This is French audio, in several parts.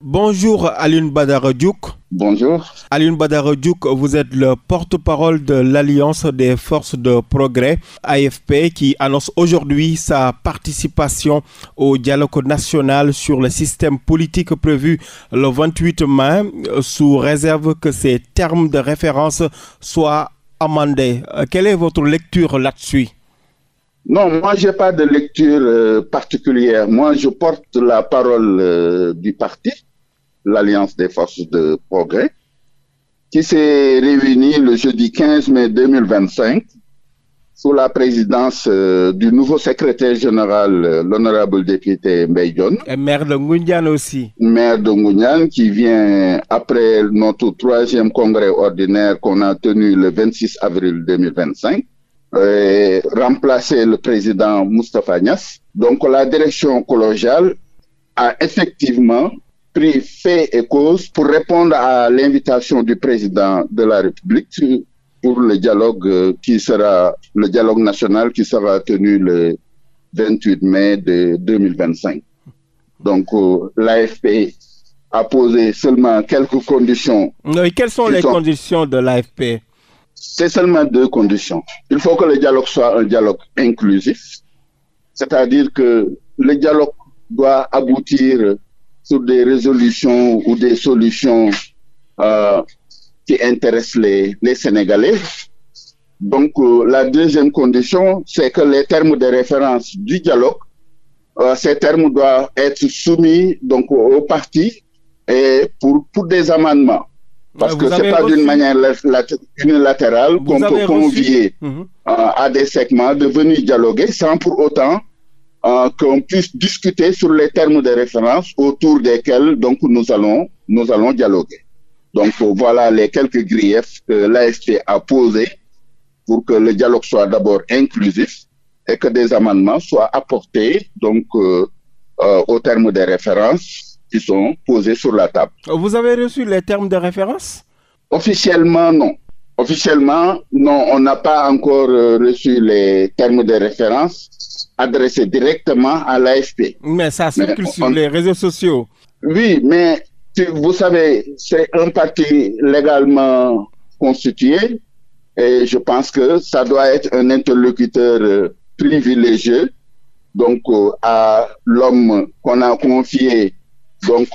Bonjour Alioune Badara Diouk. Bonjour. Alioune Badara Diouk, vous êtes le porte-parole de l'Alliance des forces de progrès, AFP, qui annonce aujourd'hui sa participation au dialogue national sur le système politique prévu le 28 mai, sous réserve que ces termes de référence soient amendés. Quelle est votre lecture là-dessus? Non, moi, j'ai pas de lecture particulière. Moi, je porte la parole du parti, l'Alliance des forces de progrès, qui s'est réunie le jeudi 15 mai 2025 sous la présidence du nouveau secrétaire général, l'honorable député Mbaye Dione. Et maire de Ngoundiane aussi. Maire de Ngoundiane, qui vient après notre troisième congrès ordinaire qu'on a tenu le 26 avril 2025. Remplacer le président Moustapha Niasse. Donc la direction collégiale a effectivement pris fait et cause pour répondre à l'invitation du président de la République pour le dialogue le dialogue national qui sera tenu le 28 mai de 2025. Donc l'AFP a posé seulement quelques conditions. Oui, quelles sont les conditions de l'AFP? C'est seulement deux conditions. Il faut que le dialogue soit un dialogue inclusif, c'est-à-dire que le dialogue doit aboutir sur des résolutions ou des solutions qui intéressent les Sénégalais. Donc, la deuxième condition, c'est que les termes de référence du dialogue, ces termes doivent être soumis donc aux partis et pour des amendements. Parce que c'est pas d'une manière unilatérale qu'on peut convier à des segments de venir dialoguer sans pour autant qu'on puisse discuter sur les termes de référence autour desquels donc nous allons dialoguer. Donc voilà les quelques griefs que l'AFP a posés pour que le dialogue soit d'abord inclusif et que des amendements soient apportés donc aux termes de référence qui sont posés sur la table. Vous avez reçu les termes de référence? Officiellement, non. Officiellement, non, on n'a pas encore reçu les termes de référence adressés directement à l'AFP. Mais ça circule sur les réseaux sociaux. Oui, mais vous savez, c'est un parti légalement constitué et je pense que ça doit être un interlocuteur privilégié donc à l'homme qu'on a confié donc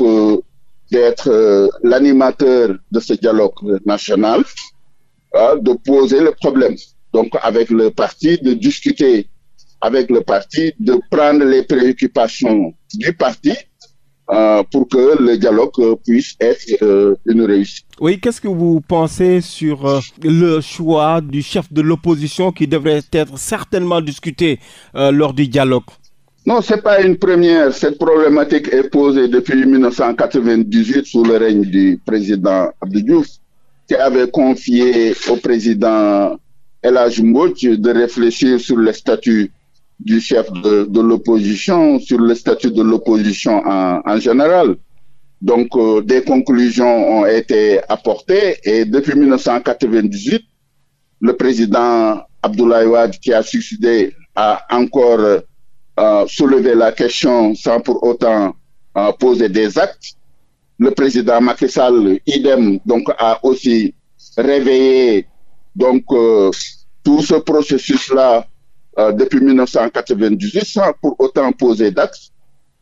d'être l'animateur de ce dialogue national, de poser le problème. Donc avec le parti, de discuter avec le parti, de prendre les préoccupations du parti pour que le dialogue puisse être une réussite. Oui, qu'est-ce que vous pensez sur le choix du chef de l'opposition qui devrait être certainement discuté lors du dialogue? Non, c'est pas une première. Cette problématique est posée depuis 1998 sous le règne du président Abdou Diouf, qui avait confié au président El Hadji Mbodj de réfléchir sur le statut du chef de l'opposition, sur le statut de l'opposition en général. Donc, des conclusions ont été apportées et depuis 1998, le président Abdoulaye Wade, qui a succédé, a encore soulever la question sans pour autant poser des actes. Le président Macky Sall, idem, donc a aussi réveillé donc tout ce processus-là depuis 1998 sans pour autant poser d'actes.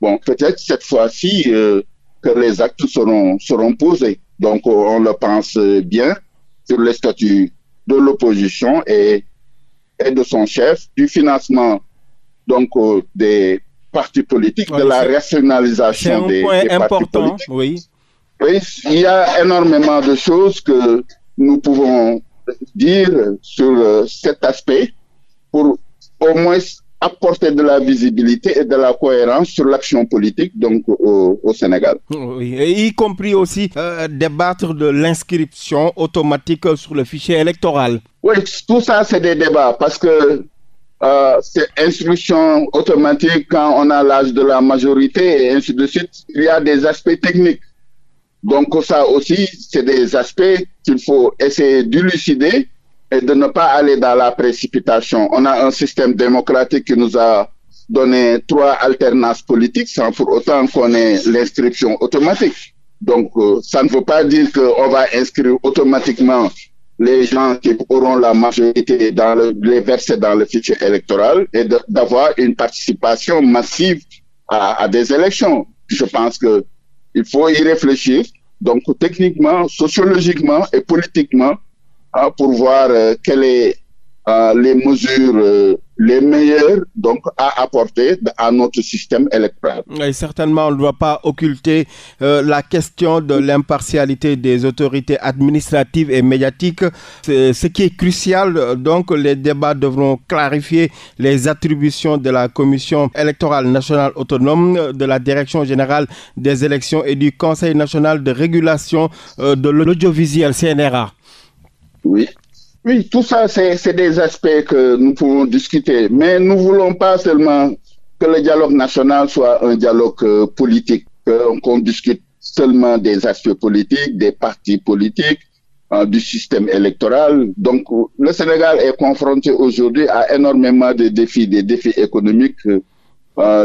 Bon, peut-être cette fois-ci que les actes seront posés. Donc on le pense bien sur le statut de l'opposition et de son chef, du financement donc des partis politiques, de la rationalisation des partis politiques. Oui. Oui, il y a énormément de choses que nous pouvons dire sur cet aspect pour au moins apporter de la visibilité et de la cohérence sur l'action politique donc au Sénégal. Oui, et y compris aussi débattre de l'inscription automatique sur le fichier électoral. Oui, tout ça c'est des débats parce que c'est instruction automatique quand on a l'âge de la majorité et ainsi de suite. Il y a des aspects techniques. Donc ça aussi, c'est des aspects qu'il faut essayer d'élucider et de ne pas aller dans la précipitation. On a un système démocratique qui nous a donné 3 alternances politiques sans pour autant qu'on ait l'inscription automatique. Donc, ça ne veut pas dire qu'on va inscrire automatiquement les gens qui auront la majorité les verser dans le fichier électoral et d'avoir une participation massive à des élections. Je pense que il faut y réfléchir, donc techniquement, sociologiquement et politiquement, pour voir quelles sont les mesures les meilleures donc à apporter à notre système électoral. Et certainement, on ne doit pas occulter la question de l'impartialité des autorités administratives et médiatiques. Ce qui est crucial, donc les débats devront clarifier les attributions de la Commission électorale nationale autonome, de la Direction générale des élections et du Conseil national de régulation de l'audiovisuel CNRA. Oui. Oui, tout ça, c'est des aspects que nous pouvons discuter. Mais nous ne voulons pas seulement que le dialogue national soit un dialogue politique, qu'on discute seulement des aspects politiques, des partis politiques, du système électoral. Donc, le Sénégal est confronté aujourd'hui à énormément de défis, des défis économiques,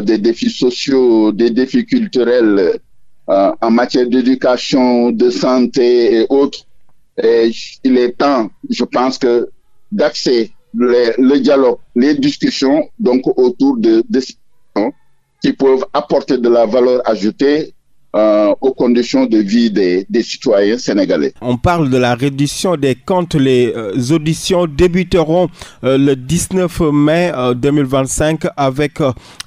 des défis sociaux, des défis culturels en matière d'éducation, de santé et autres. Et il est temps, je pense, d'axer le dialogue, les discussions donc autour de questions qui peuvent apporter de la valeur ajoutée aux conditions de vie des citoyens sénégalais. On parle de la reddition des comptes. Les auditions débuteront le 19 mai 2025 avec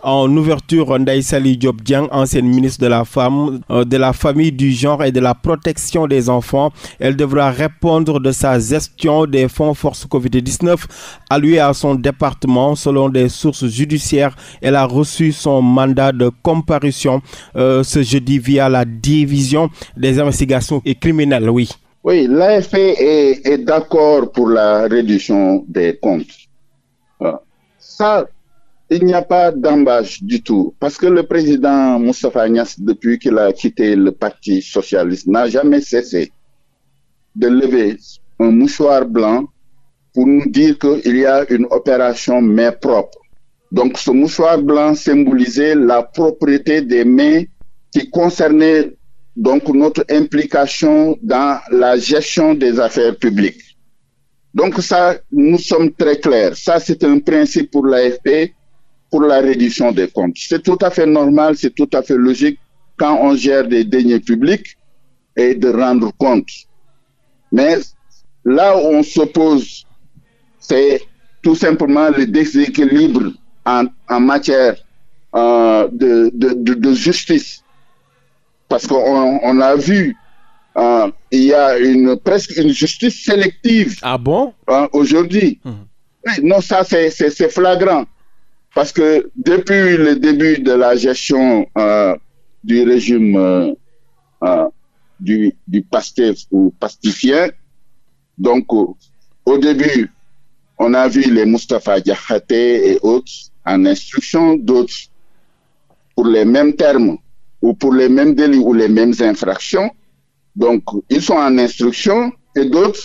en ouverture Ndeye Saly Diop Dieng, ancienne ministre de la Femme, de la Famille, du Genre et de la Protection des Enfants. Elle devra répondre de sa gestion des fonds force Covid-19 alloués à son département. Selon des sources judiciaires, elle a reçu son mandat de comparution ce jeudi via la division des investigations et criminelles, oui. Oui, l'AFP est d'accord pour la réduction des comptes. Ça, il n'y a pas d'embâche du tout, parce que le président Moustapha Niasse, depuis qu'il a quitté le Parti socialiste, n'a jamais cessé de lever un mouchoir blanc pour nous dire qu'il y a une opération main propre. Donc, ce mouchoir blanc symbolisait la propriété des mains qui concernait donc notre implication dans la gestion des affaires publiques. Donc ça, nous sommes très clairs. Ça, c'est un principe pour l'AFP, pour la réduction des comptes. C'est tout à fait normal, c'est tout à fait logique quand on gère des deniers publics et de rendre compte. Mais là où on s'oppose, c'est tout simplement le déséquilibre en matière de justice. Parce qu'on a vu, il y a presque une justice sélective. Ah bon? Aujourd'hui. Oui, non, ça c'est flagrant. Parce que depuis le début de la gestion du régime du PASTEF ou pastifien, donc au début, on a vu les Moustapha Diakhaté et autres en instruction, d'autres pour les mêmes termes ou pour les mêmes délits ou les mêmes infractions. Donc, ils sont en instruction et d'autres,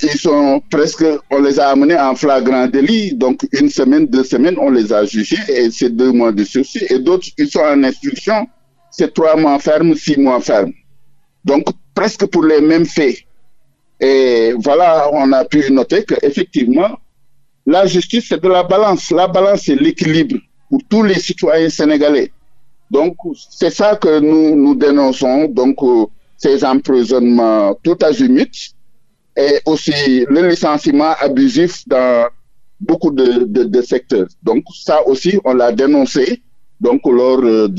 ils sont presque, on les a amenés en flagrant délit. Donc, 1 semaine, 2 semaines, on les a jugés et c'est 2 mois de sursis. Et d'autres, ils sont en instruction, c'est 3 mois ferme, 6 mois ferme. Donc, presque pour les mêmes faits. Et voilà, on a pu noter qu'effectivement, la justice, c'est de la balance. La balance, c'est l'équilibre pour tous les citoyens sénégalais. Donc, c'est ça que nous dénonçons, donc ces emprisonnements tout azimut et aussi le licenciement abusif dans beaucoup de secteurs. Donc, ça aussi, on l'a dénoncé donc lors de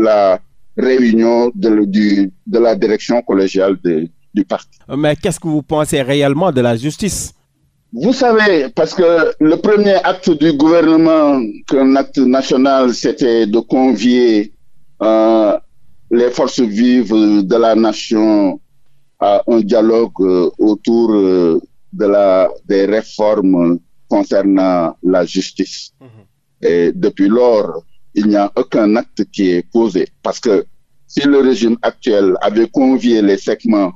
la réunion de la direction collégiale du parti. Mais qu'est-ce que vous pensez réellement de la justice? Vous savez, parce que le premier acte du gouvernement, un acte national, c'était de convier les forces vives de la nation à un dialogue autour des réformes concernant la justice. Et depuis lors, il n'y a aucun acte qui est posé. Parce que si le régime actuel avait convié les segments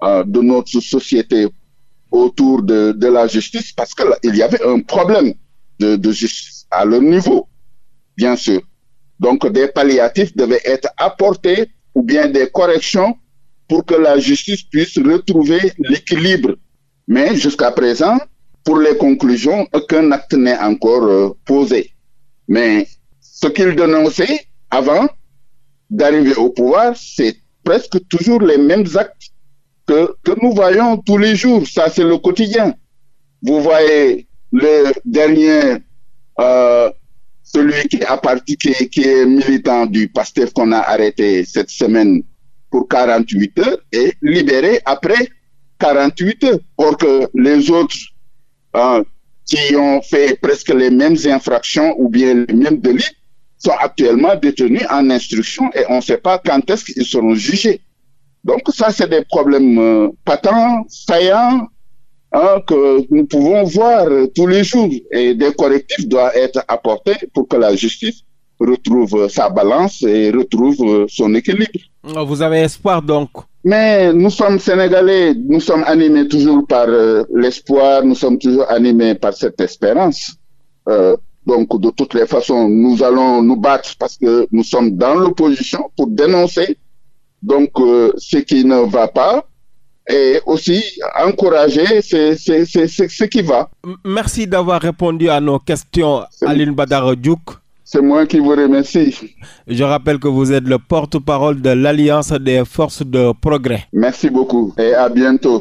de notre société autour de la justice, parce qu'il y avait un problème de justice à leur niveau, bien sûr. Donc, des palliatifs devaient être apportés ou bien des corrections pour que la justice puisse retrouver l'équilibre. Mais jusqu'à présent, pour les conclusions, aucun acte n'est encore posé. Mais ce qu'ils dénonçaient avant d'arriver au pouvoir, c'est presque toujours les mêmes actes que nous voyons tous les jours. Ça, c'est le quotidien. Vous voyez le dernier, celui qui est militant du PASTEF qu'on a arrêté cette semaine pour 48 heures et libéré après 48 heures. Or que les autres qui ont fait presque les mêmes infractions ou bien les mêmes délits sont actuellement détenus en instruction et on ne sait pas quand est-ce qu'ils seront jugés. Donc ça, c'est des problèmes patents, saillants, que nous pouvons voir tous les jours. Et des correctifs doivent être apportés pour que la justice retrouve sa balance et retrouve son équilibre. Vous avez espoir donc? Mais nous sommes Sénégalais, nous sommes animés toujours par l'espoir, nous sommes toujours animés par cette espérance. Donc, de toutes les façons, nous allons nous battre parce que nous sommes dans l'opposition pour dénoncer donc ce qui ne va pas et aussi encourager ce qui va. Merci d'avoir répondu à nos questions, Alioune Badara Diouk. C'est moi qui vous remercie. Je rappelle que vous êtes le porte-parole de l'Alliance des forces de progrès. Merci beaucoup et à bientôt.